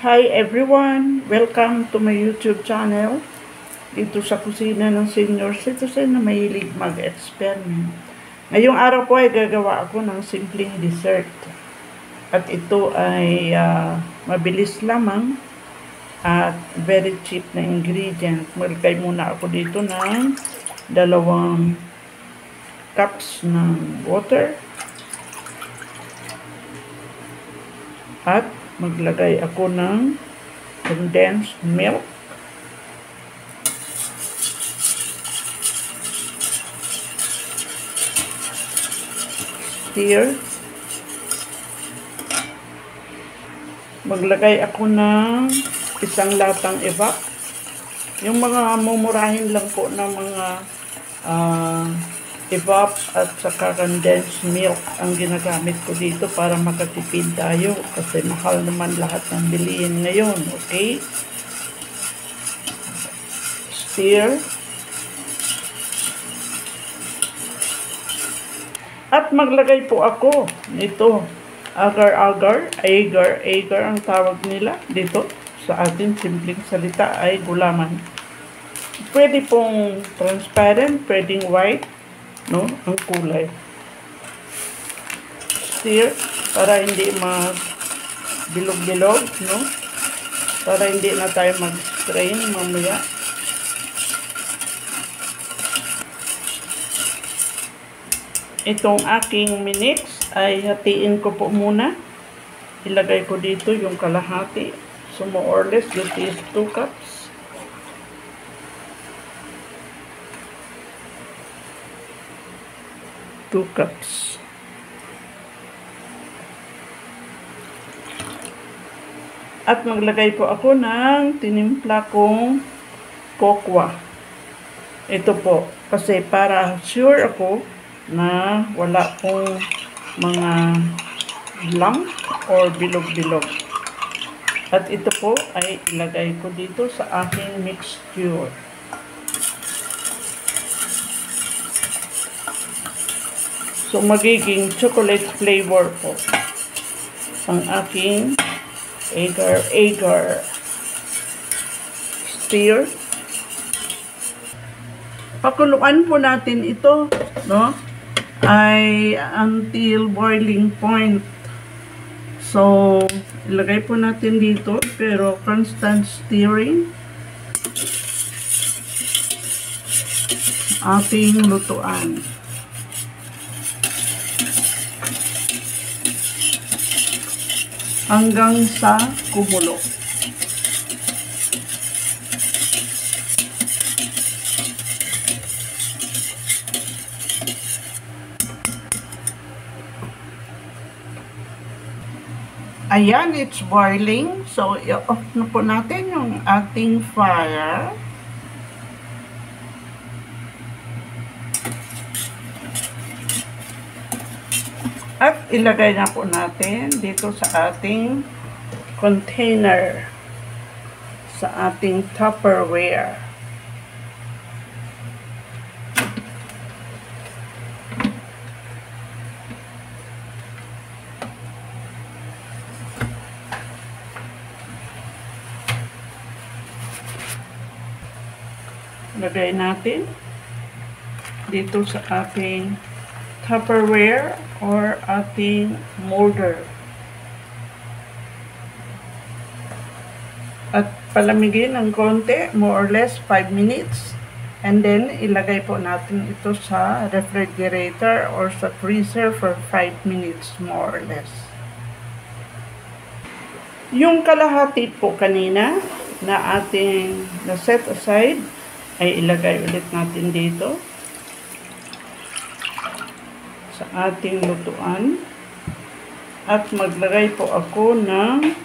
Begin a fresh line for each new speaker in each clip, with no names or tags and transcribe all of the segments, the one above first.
Hi everyone! Welcome to my YouTube channel. Dito sa kusina ng senior citizen na mahilig mag-experiment. Ngayong araw po ay gagawa ako ng simpleng dessert. At ito ay mabilis lamang at very cheap na ingredient. Maglagay muna ako dito ng 2 cups ng water. At maglagay ako ng condensed milk. Stir. Maglagay ako ng 1 latang evap. Yung mga mumurahin lang po ng mga evap at saka condensed milk ang ginagamit ko dito para makatipid tayo kasi mahal naman lahat ng bilihin ngayon. Okay? Stir. At maglagay po ako nito agar-agar ang tawag nila dito sa atin, simpleng salita ay gulaman. Pwede pong transparent, pwedeng white, no, ang kulay. Stir para hindi bilog-bilog, no? Para hindi na tayo mag-strain mamaya. Itong aking minix ay hatiin ko po muna. Ilagay ko dito yung kalahati. So more or less this is 2 cups. At maglagay po ako ng tinimpla kong kokwa. Ito po, kasi para sure ako na wala pong mga lump or bilog-bilog. At ito po ay ilagay ko dito sa aking mixture. So, magiging chocolate flavor po ang aking agar-agar. Stir. Pakuluan po natin ito, no? Ay until boiling point. So, ilagay po natin dito, pero constant stirring. Ating lutuan. Hanggang sa kumulo. Ayan, it's boiling. So, i-off na po natin yung ating fire. At ilagay na po natin dito sa ating container, sa ating Tupperware. Lagay natin dito sa ating Tupperware or ating molder. At palamigin ng konti, more or less 5 minutes. And then, ilagay po natin ito sa refrigerator or sa freezer for 5 minutes, more or less. Yung kalahati po kanina na ating na-set aside, ay ilagay ulit natin dito sa ating lutuan. At maglagay po ako ng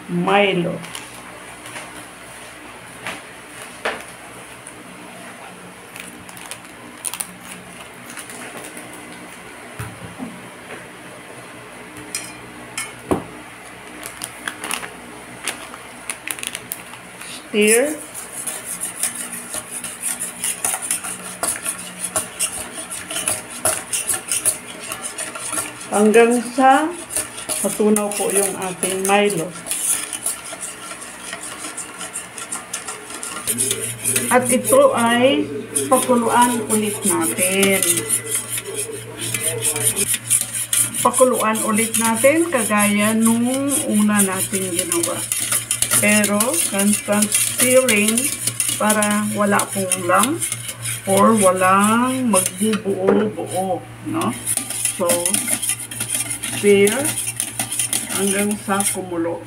Milo. Stir. Hanggang sa matunaw po yung ating Milo. At ito ay pakuluan ulit natin. Pakuluan ulit natin kagaya nung una natin ginawa. Pero constant stirring para wala pong lump or walang magbubuo-buo, no? So, stir hanggang sa kumulo.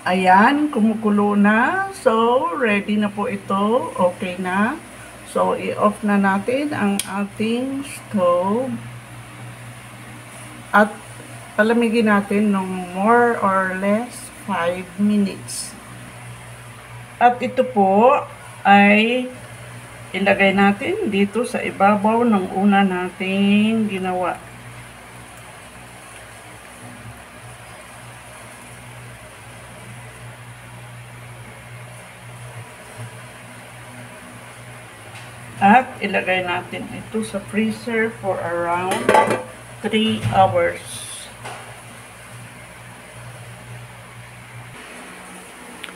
Ayan, kumukulo na. So, ready na po ito. Okay na. So, i-off na natin ang ating stove. At palamigin natin ng more or less 5 minutes. At ito po ay ilagay natin dito sa ibabaw ng una nating ginawa. At ilagay natin ito sa freezer for around 3 hours.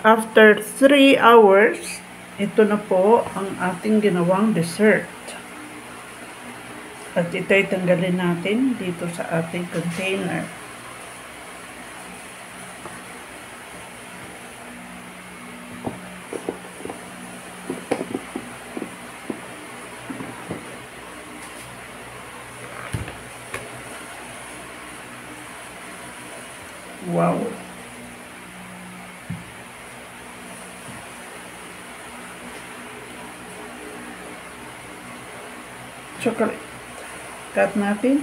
After 3 hours, ito na po ang ating ginawang dessert. At ito'y tanggalin natin dito sa ating container. Wow! Chocolate. Cut natin.